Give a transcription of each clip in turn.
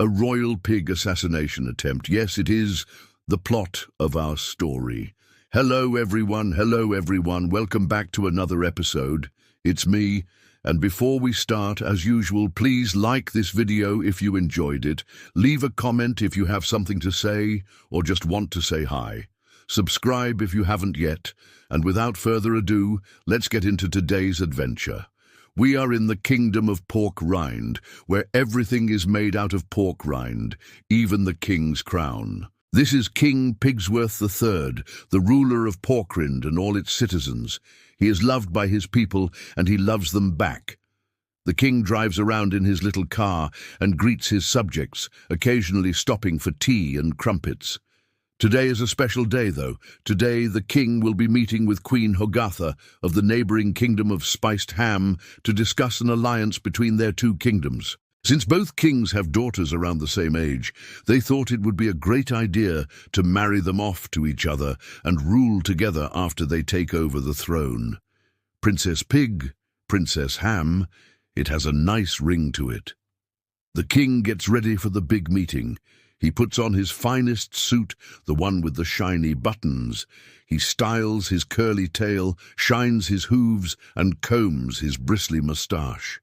A royal pig assassination attempt. Yes, it is the plot of our story. Hello everyone, welcome back to another episode. It's me, and before we start, as usual, please like this video if you enjoyed it, leave a comment if you have something to say, or just want to say hi. Subscribe if you haven't yet, and without further ado, let's get into today's adventure. We are in the kingdom of pork rind, where everything is made out of pork rind, even the king's crown. This is King Pigsworth III, the ruler of Porkrind and all its citizens. He is loved by his people, and he loves them back. The king drives around in his little car and greets his subjects, occasionally stopping for tea and crumpets. Today is a special day, though. Today the king will be meeting with Queen Hogartha of the neighbouring kingdom of Spiced Ham to discuss an alliance between their two kingdoms. Since both kings have daughters around the same age, they thought it would be a great idea to marry them off to each other and rule together after they take over the throne. Princess Pig, Princess Ham, it has a nice ring to it. The king gets ready for the big meeting. He puts on his finest suit, the one with the shiny buttons. He styles his curly tail, shines his hooves, and combs his bristly moustache.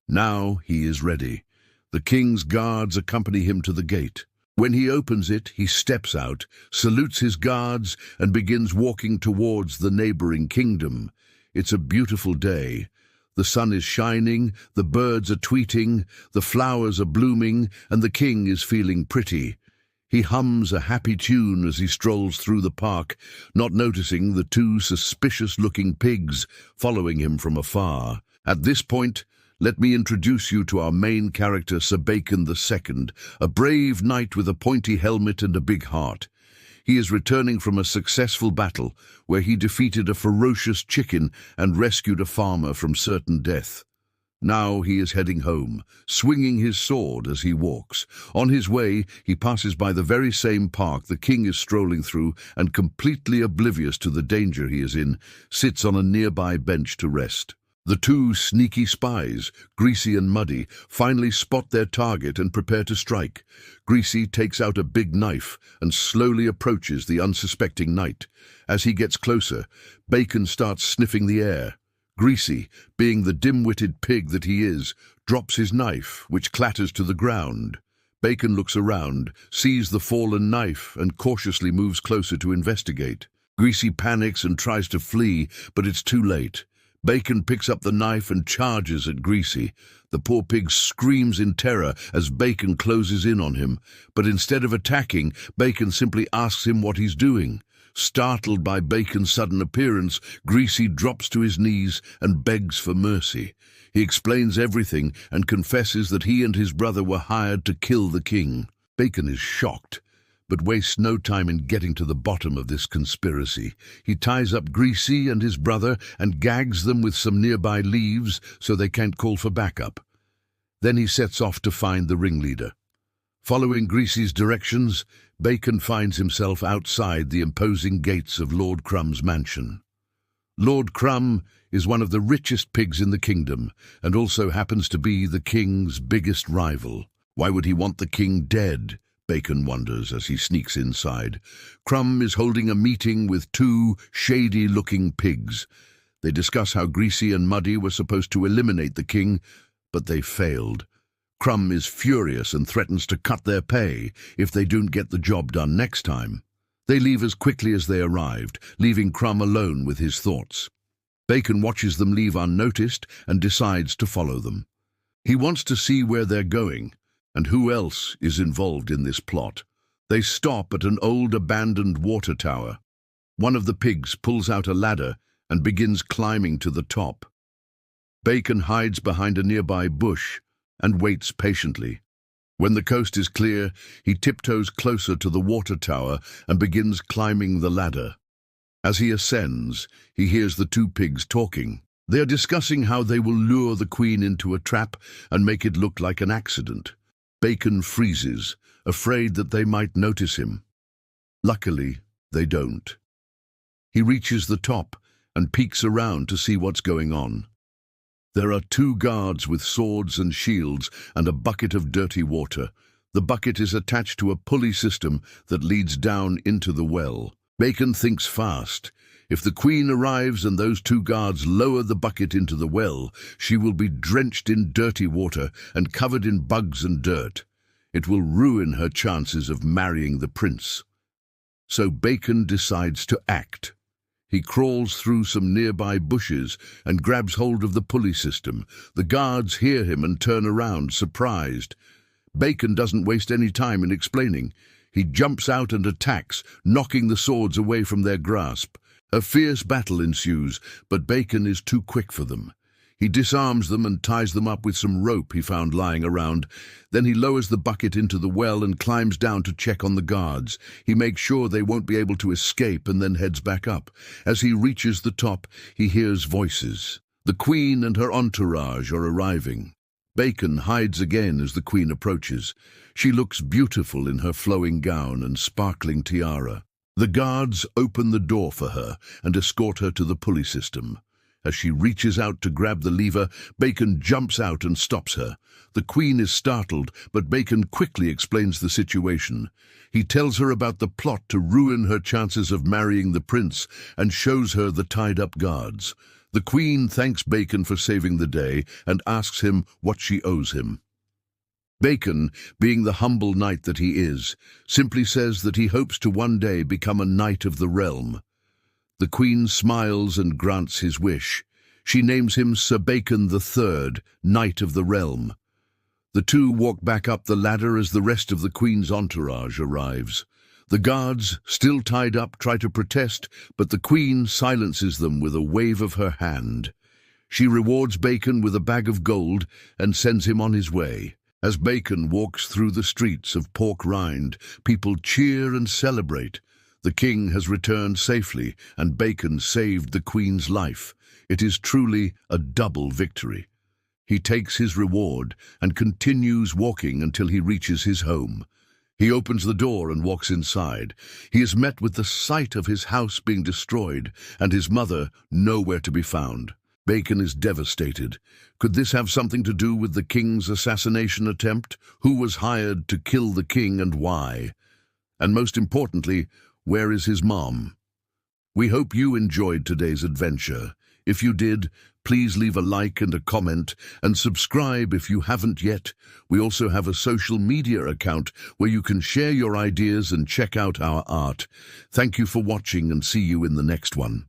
Now he is ready. The king's guards accompany him to the gate. When he opens it, he steps out, salutes his guards, and begins walking towards the neighbouring kingdom. It's a beautiful day. The sun is shining, the birds are tweeting, the flowers are blooming, and the king is feeling pretty. He hums a happy tune as he strolls through the park, not noticing the two suspicious-looking pigs following him from afar. At this point, let me introduce you to our main character, Sir Bacon II, a brave knight with a pointy helmet and a big heart. He is returning from a successful battle where he defeated a ferocious chicken and rescued a farmer from certain death. Now he is heading home, swinging his sword as he walks. On his way, he passes by the very same park the king is strolling through and, completely oblivious to the danger he is in, sits on a nearby bench to rest. The two sneaky spies, Greasy and Muddy, finally spot their target and prepare to strike. Greasy takes out a big knife and slowly approaches the unsuspecting knight. As he gets closer, Bacon starts sniffing the air. Greasy, being the dim-witted pig that he is, drops his knife, which clatters to the ground. Bacon looks around, sees the fallen knife, and cautiously moves closer to investigate. Greasy panics and tries to flee, but it's too late. Bacon picks up the knife and charges at Greasy. The poor pig screams in terror as Bacon closes in on him, but instead of attacking, Bacon simply asks him what he's doing. Startled by Bacon's sudden appearance, Greasy drops to his knees and begs for mercy. He explains everything and confesses that he and his brother were hired to kill the king. Bacon is shocked, but wastes no time in getting to the bottom of this conspiracy. He ties up Greasy and his brother and gags them with some nearby leaves so they can't call for backup. Then he sets off to find the ringleader. Following Greasy's directions, Bacon finds himself outside the imposing gates of Lord Crumb's mansion. Lord Crumb is one of the richest pigs in the kingdom and also happens to be the king's biggest rival. Why would he want the king dead? Bacon wonders as he sneaks inside. Crumb is holding a meeting with two shady-looking pigs. They discuss how Greasy and Muddy were supposed to eliminate the king, but they failed. Crumb is furious and threatens to cut their pay if they don't get the job done next time. They leave as quickly as they arrived, leaving Crumb alone with his thoughts. Bacon watches them leave unnoticed and decides to follow them. He wants to see where they're going and who else is involved in this plot. They stop at an old abandoned water tower. One of the pigs pulls out a ladder and begins climbing to the top. Bacon hides behind a nearby bush and waits patiently. When the coast is clear, he tiptoes closer to the water tower and begins climbing the ladder. As he ascends, he hears the two pigs talking. They are discussing how they will lure the queen into a trap and make it look like an accident. Bacon freezes, afraid that they might notice him. Luckily, they don't. He reaches the top and peeks around to see what's going on. There are two guards with swords and shields and a bucket of dirty water. The bucket is attached to a pulley system that leads down into the well. Bacon thinks fast. If the Queen arrives and those two guards lower the bucket into the well, she will be drenched in dirty water and covered in bugs and dirt. It will ruin her chances of marrying the prince. So Bacon decides to act. He crawls through some nearby bushes and grabs hold of the pulley system. The guards hear him and turn around, surprised. Bacon doesn't waste any time in explaining. He jumps out and attacks, knocking the swords away from their grasp. A fierce battle ensues, but Bacon is too quick for them. He disarms them and ties them up with some rope he found lying around. Then he lowers the bucket into the well and climbs down to check on the guards. He makes sure they won't be able to escape and then heads back up. As he reaches the top, he hears voices. The Queen and her entourage are arriving. Bacon hides again as the Queen approaches. She looks beautiful in her flowing gown and sparkling tiara. The guards open the door for her and escort her to the pulley system. As she reaches out to grab the lever, Bacon jumps out and stops her. The Queen is startled, but Bacon quickly explains the situation. He tells her about the plot to ruin her chances of marrying the prince and shows her the tied-up guards. The Queen thanks Bacon for saving the day and asks him what she owes him. Bacon, being the humble knight that he is, simply says that he hopes to one day become a knight of the realm. The Queen smiles and grants his wish. She names him Sir Bacon III, Knight of the Realm. The two walk back up the ladder as the rest of the Queen's entourage arrives. The guards, still tied up, try to protest, but the Queen silences them with a wave of her hand. She rewards Bacon with a bag of gold and sends him on his way. As Bacon walks through the streets of Pork Rind, people cheer and celebrate. The king has returned safely, and Bacon saved the Queen's life. It is truly a double victory. He takes his reward and continues walking until he reaches his home. He opens the door and walks inside. He is met with the sight of his house being destroyed and his mother nowhere to be found. Bacon is devastated. Could this have something to do with the king's assassination attempt? Who was hired to kill the king and why? And most importantly, where is his mom? We hope you enjoyed today's adventure. If you did, please leave a like and a comment, and subscribe if you haven't yet. We also have a social media account where you can share your ideas and check out our art. Thank you for watching and see you in the next one.